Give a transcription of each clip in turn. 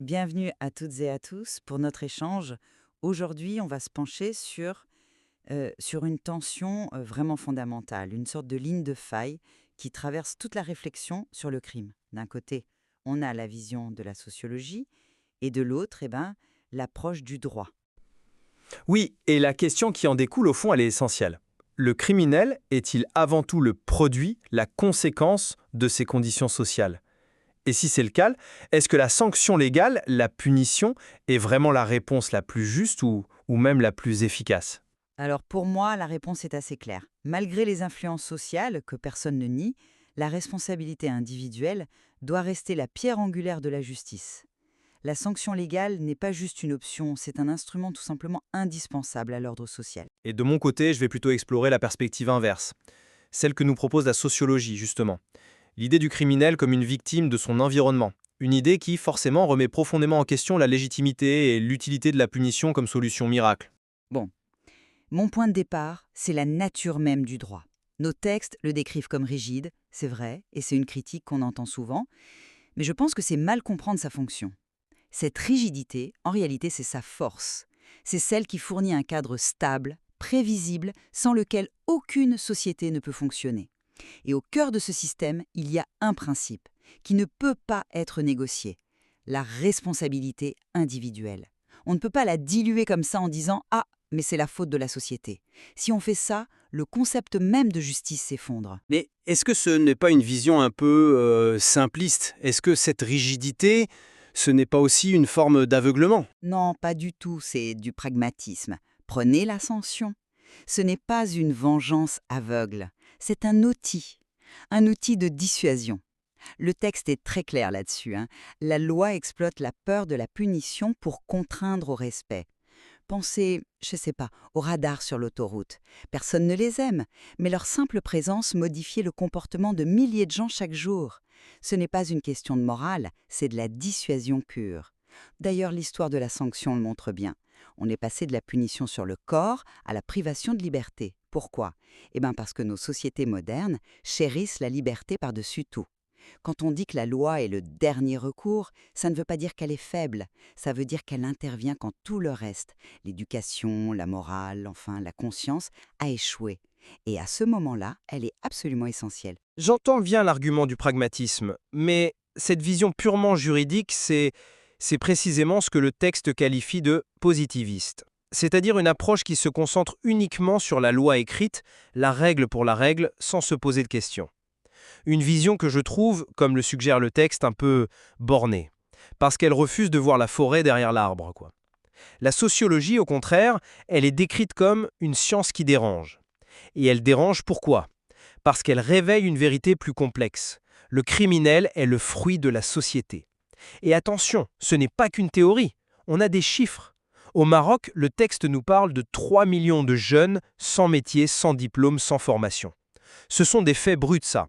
Bienvenue à toutes et à tous pour notre échange. Aujourd'hui, on va se pencher sur une tension vraiment fondamentale, une sorte de ligne de faille qui traverse toute la réflexion sur le crime. D'un côté, on a la vision de la sociologie et de l'autre, l'approche du droit. Oui, et la question qui en découle, au fond, elle est essentielle. Le criminel est-il avant tout le produit, la conséquence de ces conditions sociales? Et si c'est le cas, est-ce que la sanction légale, la punition, est vraiment la réponse la plus juste ou même la plus efficace? Alors pour moi, la réponse est assez claire. Malgré les influences sociales que personne ne nie, la responsabilité individuelle doit rester la pierre angulaire de la justice. La sanction légale n'est pas juste une option, c'est un instrument tout simplement indispensable à l'ordre social. Et de mon côté, je vais plutôt explorer la perspective inverse, celle que nous propose la sociologie, justement. L'idée du criminel comme une victime de son environnement. Une idée qui, forcément, remet profondément en question la légitimité et l'utilité de la punition comme solution miracle. Bon, mon point de départ, c'est la nature même du droit. Nos textes le décrivent comme rigide, c'est vrai, et c'est une critique qu'on entend souvent, mais je pense que c'est mal comprendre sa fonction. Cette rigidité, en réalité, c'est sa force. C'est celle qui fournit un cadre stable, prévisible, sans lequel aucune société ne peut fonctionner. Et au cœur de ce système, il y a un principe qui ne peut pas être négocié, la responsabilité individuelle. On ne peut pas la diluer comme ça en disant « Ah, mais c'est la faute de la société ». Si on fait ça, le concept même de justice s'effondre. Mais est-ce que ce n'est pas une vision un peu simpliste? Est-ce que cette rigidité, ce n'est pas aussi une forme d'aveuglement? Non, pas du tout, c'est du pragmatisme. Prenez la sanction. Ce n'est pas une vengeance aveugle, c'est un outil de dissuasion. Le texte est très clair là-dessus, hein. La loi exploite la peur de la punition pour contraindre au respect. Pensez, je sais pas, aux radars sur l'autoroute. Personne ne les aime, mais leur simple présence modifie le comportement de milliers de gens chaque jour. Ce n'est pas une question de morale, c'est de la dissuasion pure. D'ailleurs, l'histoire de la sanction le montre bien. On est passé de la punition sur le corps à la privation de liberté. Pourquoi? Eh bien parce que nos sociétés modernes chérissent la liberté par-dessus tout. Quand on dit que la loi est le dernier recours, ça ne veut pas dire qu'elle est faible, ça veut dire qu'elle intervient quand tout le reste, l'éducation, la morale, enfin la conscience, a échoué. Et à ce moment-là, elle est absolument essentielle. J'entends bien l'argument du pragmatisme, mais cette vision purement juridique, c'est précisément ce que le texte qualifie de positiviste. C'est-à-dire une approche qui se concentre uniquement sur la loi écrite, la règle pour la règle, sans se poser de questions. Une vision que je trouve, comme le suggère le texte, un peu bornée, parce qu'elle refuse de voir la forêt derrière l'arbre, quoi. La sociologie, au contraire, elle est décrite comme une science qui dérange. Et elle dérange pourquoi? Parce qu'elle réveille une vérité plus complexe. Le criminel est le fruit de la société. Et attention, ce n'est pas qu'une théorie, on a des chiffres. Au Maroc, le texte nous parle de 3 millions de jeunes sans métier, sans diplôme, sans formation. Ce sont des faits bruts, ça.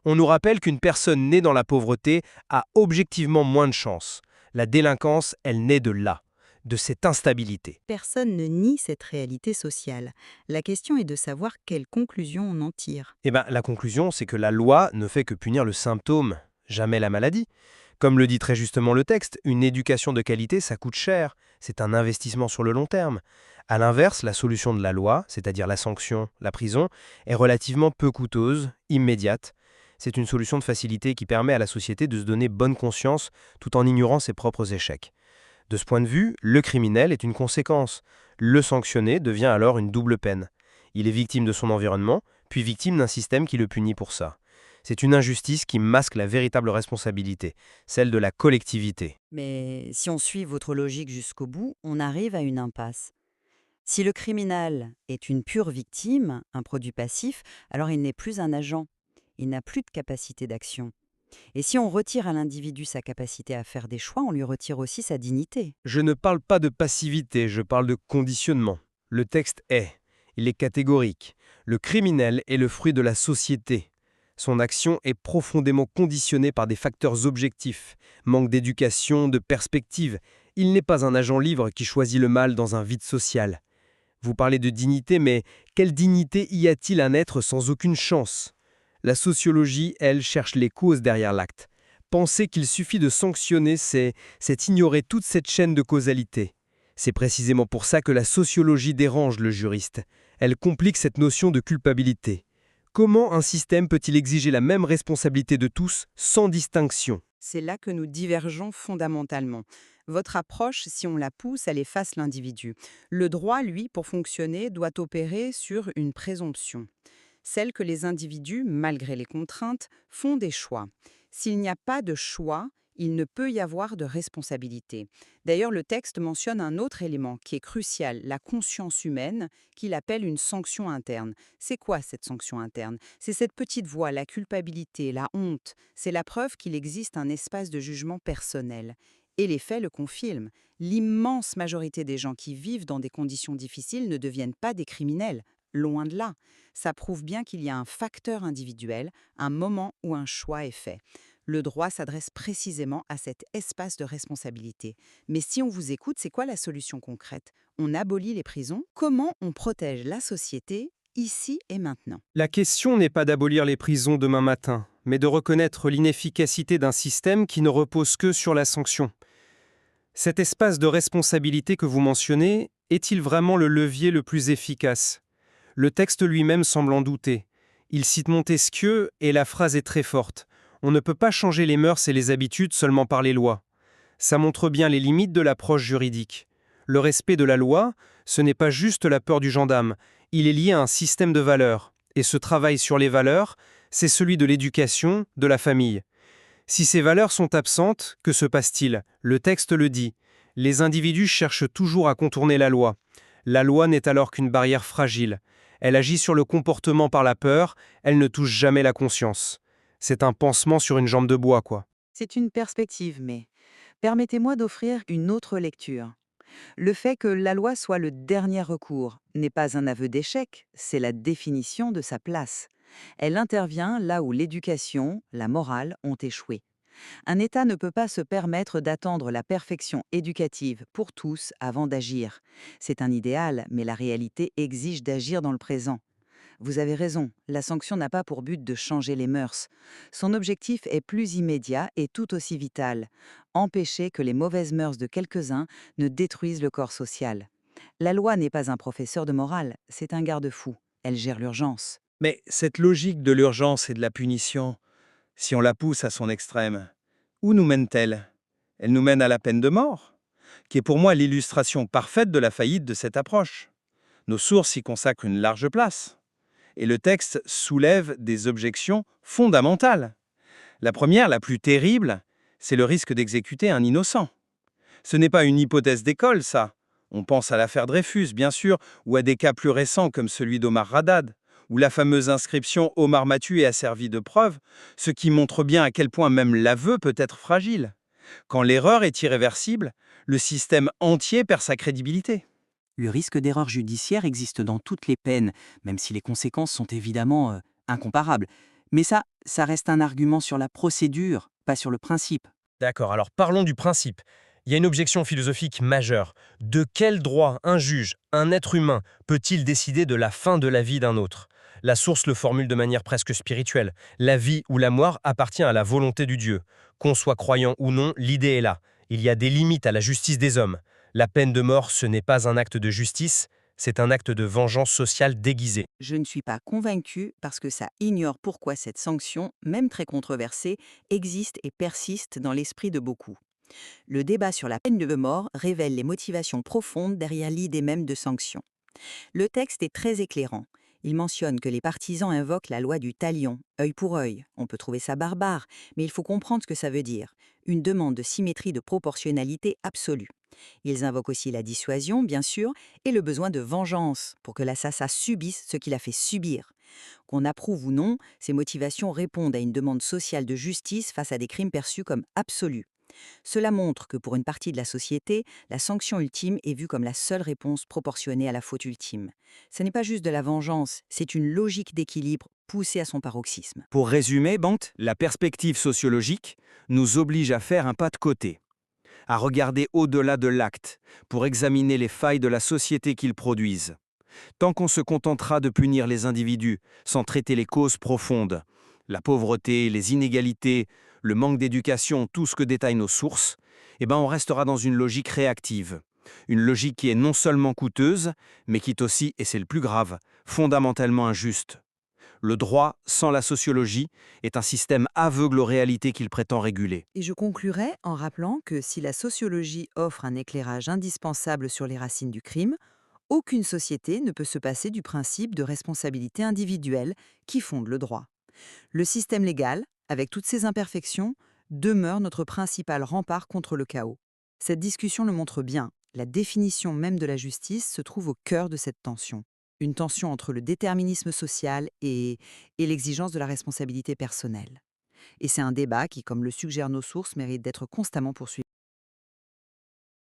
On nous rappelle qu'une personne née dans la pauvreté a objectivement moins de chance. La délinquance, elle naît de là, de cette instabilité. Personne ne nie cette réalité sociale. La question est de savoir quelles conclusions on en tire. Eh bien, la conclusion, c'est que la loi ne fait que punir le symptôme, jamais la maladie. Comme le dit très justement le texte, une éducation de qualité, ça coûte cher. C'est un investissement sur le long terme. À l'inverse, la solution de la loi, c'est-à-dire la sanction, la prison, est relativement peu coûteuse, immédiate. C'est une solution de facilité qui permet à la société de se donner bonne conscience tout en ignorant ses propres échecs. De ce point de vue, le criminel est une conséquence. Le sanctionné devient alors une double peine. Il est victime de son environnement, puis victime d'un système qui le punit pour ça. C'est une injustice qui masque la véritable responsabilité, celle de la collectivité. Mais si on suit votre logique jusqu'au bout, on arrive à une impasse. Si le criminel est une pure victime, un produit passif, alors il n'est plus un agent. Il n'a plus de capacité d'action. Et si on retire à l'individu sa capacité à faire des choix, on lui retire aussi sa dignité. Je ne parle pas de passivité, je parle de conditionnement. Le texte est. Il est catégorique. Le criminel est le fruit de la société. Son action est profondément conditionnée par des facteurs objectifs, manque d'éducation, de perspective. Il n'est pas un agent libre qui choisit le mal dans un vide social. Vous parlez de dignité, mais quelle dignité y a-t-il à naître sans aucune chance? La sociologie, elle, cherche les causes derrière l'acte. Penser qu'il suffit de sanctionner, c'est ignorer toute cette chaîne de causalité. C'est précisément pour ça que la sociologie dérange le juriste. Elle complique cette notion de culpabilité. Comment un système peut-il exiger la même responsabilité de tous, sans distinction? C'est là que nous divergeons fondamentalement. Votre approche, si on la pousse, elle efface l'individu. Le droit, lui, pour fonctionner, doit opérer sur une présomption. Celle que les individus, malgré les contraintes, font des choix. S'il n'y a pas de choix, il ne peut y avoir de responsabilité. D'ailleurs, le texte mentionne un autre élément qui est crucial, la conscience humaine, qu'il appelle une sanction interne. C'est quoi cette sanction interne? C'est cette petite voix, la culpabilité, la honte. C'est la preuve qu'il existe un espace de jugement personnel. Et les faits le confirment. L'immense majorité des gens qui vivent dans des conditions difficiles ne deviennent pas des criminels. Loin de là. Ça prouve bien qu'il y a un facteur individuel, un moment où un choix est fait. Le droit s'adresse précisément à cet espace de responsabilité. Mais si on vous écoute, c'est quoi la solution concrète? On abolit les prisons? Comment on protège la société, ici et maintenant? La question n'est pas d'abolir les prisons demain matin, mais de reconnaître l'inefficacité d'un système qui ne repose que sur la sanction. Cet espace de responsabilité que vous mentionnez, est-il vraiment le levier le plus efficace? Le texte lui-même semble en douter. Il cite Montesquieu et la phrase est très forte. On ne peut pas changer les mœurs et les habitudes seulement par les lois. Ça montre bien les limites de l'approche juridique. Le respect de la loi, ce n'est pas juste la peur du gendarme, il est lié à un système de valeurs. Et ce travail sur les valeurs, c'est celui de l'éducation, de la famille. Si ces valeurs sont absentes, que se passe-t-il? Le texte le dit. Les individus cherchent toujours à contourner la loi. La loi n'est alors qu'une barrière fragile. Elle agit sur le comportement par la peur, elle ne touche jamais la conscience. C'est un pansement sur une jambe de bois, quoi. C'est une perspective, mais permettez-moi d'offrir une autre lecture. Le fait que la loi soit le dernier recours n'est pas un aveu d'échec, c'est la définition de sa place. Elle intervient là où l'éducation, la morale ont échoué. Un État ne peut pas se permettre d'attendre la perfection éducative pour tous avant d'agir. C'est un idéal, mais la réalité exige d'agir dans le présent. Vous avez raison, la sanction n'a pas pour but de changer les mœurs. Son objectif est plus immédiat et tout aussi vital: empêcher que les mauvaises mœurs de quelques-uns ne détruisent le corps social. La loi n'est pas un professeur de morale, c'est un garde-fou. Elle gère l'urgence. Mais cette logique de l'urgence et de la punition, si on la pousse à son extrême, où nous mène-t-elle? Elle nous mène à la peine de mort, qui est pour moi l'illustration parfaite de la faillite de cette approche. Nos sources y consacrent une large place. Et le texte soulève des objections fondamentales. La première, la plus terrible, c'est le risque d'exécuter un innocent. Ce n'est pas une hypothèse d'école, ça. On pense à l'affaire Dreyfus, bien sûr, ou à des cas plus récents comme celui d'Omar Haddad, où la fameuse inscription Omar m'a tué a servi de preuve, ce qui montre bien à quel point même l'aveu peut être fragile. Quand l'erreur est irréversible, le système entier perd sa crédibilité. Le risque d'erreur judiciaire existe dans toutes les peines, même si les conséquences sont évidemment incomparables. Mais ça reste un argument sur la procédure, pas sur le principe. D'accord, alors parlons du principe. Il y a une objection philosophique majeure. De quel droit un juge, un être humain, peut-il décider de la fin de la vie d'un autre? La source le formule de manière presque spirituelle. La vie ou la mort appartient à la volonté du Dieu. Qu'on soit croyant ou non, l'idée est là. Il y a des limites à la justice des hommes. La peine de mort, ce n'est pas un acte de justice, c'est un acte de vengeance sociale déguisée. Je ne suis pas convaincue parce que ça ignore pourquoi cette sanction, même très controversée, existe et persiste dans l'esprit de beaucoup. Le débat sur la peine de mort révèle les motivations profondes derrière l'idée même de sanction. Le texte est très éclairant. Il mentionne que les partisans invoquent la loi du talion, œil pour œil. On peut trouver ça barbare, mais il faut comprendre ce que ça veut dire. Une demande de symétrie de proportionnalité absolue. Ils invoquent aussi la dissuasion, bien sûr, et le besoin de vengeance, pour que l'assassin subisse ce qu'il a fait subir. Qu'on approuve ou non, ces motivations répondent à une demande sociale de justice face à des crimes perçus comme absolus. Cela montre que pour une partie de la société, la sanction ultime est vue comme la seule réponse proportionnée à la faute ultime. Ce n'est pas juste de la vengeance, c'est une logique d'équilibre poussée à son paroxysme. Pour résumer, Bant, la perspective sociologique nous oblige à faire un pas de côté, à regarder au-delà de l'acte, pour examiner les failles de la société qu'ils produisent. Tant qu'on se contentera de punir les individus, sans traiter les causes profondes, la pauvreté, les inégalités, le manque d'éducation, tout ce que détaillent nos sources, on restera dans une logique réactive. Une logique qui est non seulement coûteuse, mais qui est aussi, et c'est le plus grave, fondamentalement injuste. Le droit, sans la sociologie, est un système aveugle aux réalités qu'il prétend réguler. Et je conclurai en rappelant que si la sociologie offre un éclairage indispensable sur les racines du crime, aucune société ne peut se passer du principe de responsabilité individuelle qui fonde le droit. Le système légal, avec toutes ses imperfections, demeure notre principal rempart contre le chaos. Cette discussion le montre bien, la définition même de la justice se trouve au cœur de cette tension. Une tension entre le déterminisme social et l'exigence de la responsabilité personnelle. Et c'est un débat qui, comme le suggèrent nos sources, mérite d'être constamment poursuivi.